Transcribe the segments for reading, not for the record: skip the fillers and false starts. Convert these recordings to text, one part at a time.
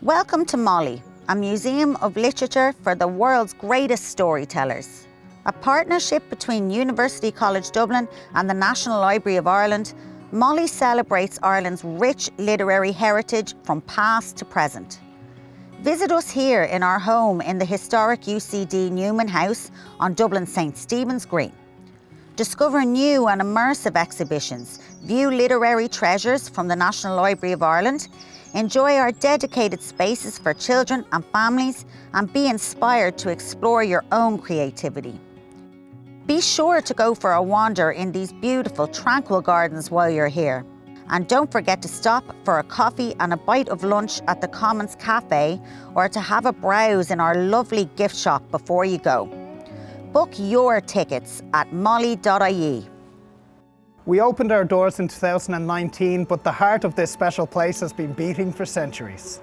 Welcome to MoLI, a museum of literature for the world's greatest storytellers. A partnership between University College Dublin and the National Library of Ireland, MoLI celebrates Ireland's rich literary heritage from past to present. Visit us here in our home in the historic UCD Newman House on Dublin's St Stephen's Green. Discover new and immersive exhibitions, view literary treasures from the National Library of Ireland, enjoy our dedicated spaces for children and families, and be inspired to explore your own creativity. Be sure to go for a wander in these beautiful, tranquil gardens while you're here. And don't forget to stop for a coffee and a bite of lunch at the Commons Cafe or to have a browse in our lovely gift shop before you go. Book your tickets at moli.ie. We opened our doors in 2019, but the heart of this special place has been beating for centuries.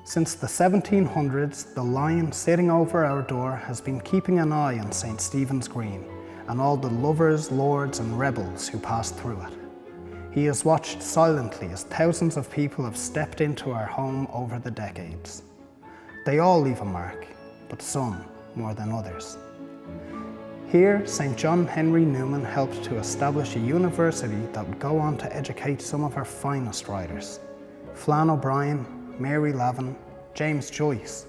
Since the 1700s, the lion sitting over our door has been keeping an eye on St Stephen's Green and all the lovers, lords and rebels who passed through it. He has watched silently as thousands of people have stepped into our home over the decades. They all leave a mark, but some more than others. Here, St John Henry Newman helped to establish a university that would go on to educate some of our finest writers. Flann O'Brien, Mary Lavin, James Joyce.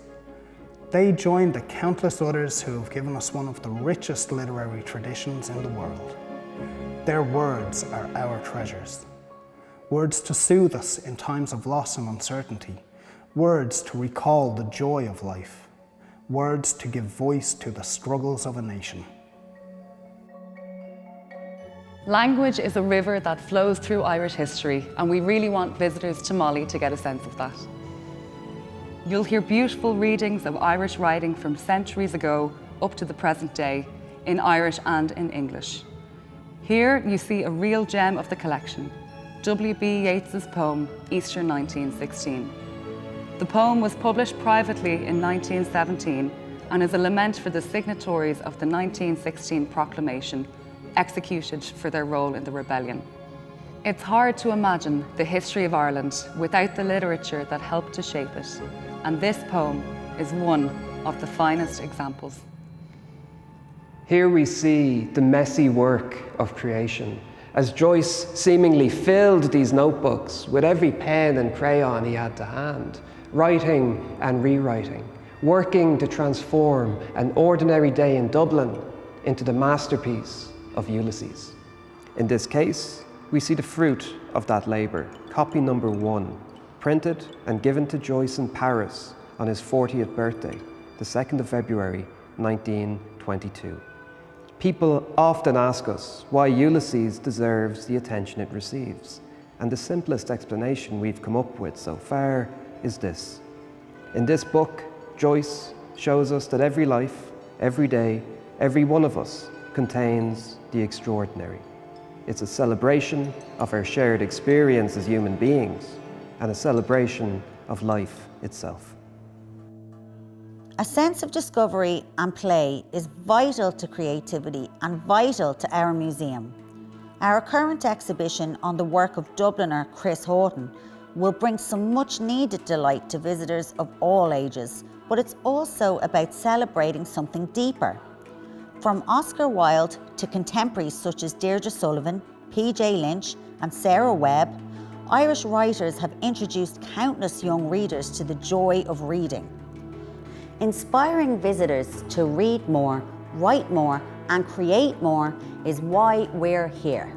They joined the countless others who have given us one of the richest literary traditions in the world. Their words are our treasures. Words to soothe us in times of loss and uncertainty. Words to recall the joy of life. Words to give voice to the struggles of a nation. Language is a river that flows through Irish history, and we really want visitors to MoLI to get a sense of that. You'll hear beautiful readings of Irish writing from centuries ago up to the present day, in Irish and in English. Here you see a real gem of the collection, W.B. Yeats's poem, Easter 1916. The poem was published privately in 1917 and is a lament for the signatories of the 1916 proclamation, executed for their role in the rebellion. It's hard to imagine the history of Ireland without the literature that helped to shape it, and this poem is one of the finest examples. Here we see the messy work of creation, as Joyce seemingly filled these notebooks with every pen and crayon he had to hand, writing and rewriting, working to transform an ordinary day in Dublin into the masterpiece of Ulysses. In this case, we see the fruit of that labour, copy number 1, printed and given to Joyce in Paris on his 40th birthday, the 2nd of February, 1922. People often ask us why Ulysses deserves the attention it receives, and the simplest explanation we've come up with so far is this. In this book, Joyce shows us that every life, every day, every one of us contains the extraordinary. It's a celebration of our shared experience as human beings and a celebration of life itself. A sense of discovery and play is vital to creativity and vital to our museum. Our current exhibition on the work of Dubliner Chris Houghton will bring some much needed delight to visitors of all ages, but it's also about celebrating something deeper. From Oscar Wilde to contemporaries such as Deirdre Sullivan, P.J. Lynch and Sarah Webb, Irish writers have introduced countless young readers to the joy of reading. Inspiring visitors to read more, write more and create more is why we're here.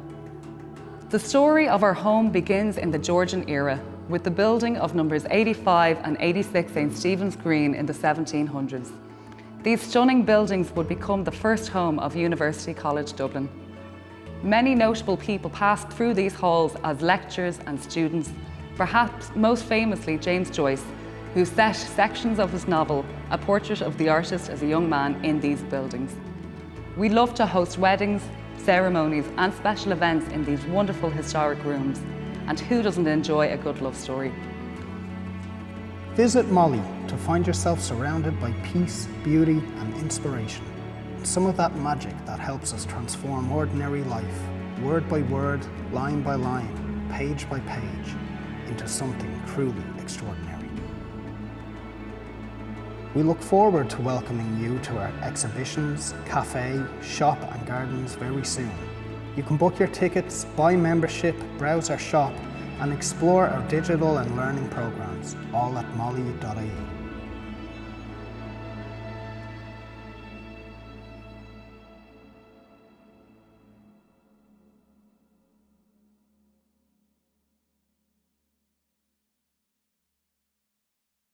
The story of our home begins in the Georgian era with the building of numbers 85 and 86 St Stephen's Green in the 1700s. These stunning buildings would become the first home of University College Dublin. Many notable people passed through these halls as lecturers and students, perhaps most famously James Joyce, who set sections of his novel, A Portrait of the Artist as a Young Man, in these buildings. We love to host weddings, ceremonies and special events in these wonderful historic rooms, and who doesn't enjoy a good love story? Visit MoLI to find yourself surrounded by peace, beauty and inspiration. Some of that magic that helps us transform ordinary life, word by word, line by line, page by page, into something truly extraordinary. We look forward to welcoming you to our exhibitions, cafe, shop and gardens very soon. You can book your tickets, buy membership, browse our shop and explore our digital and learning programs, all at MoLI.ie.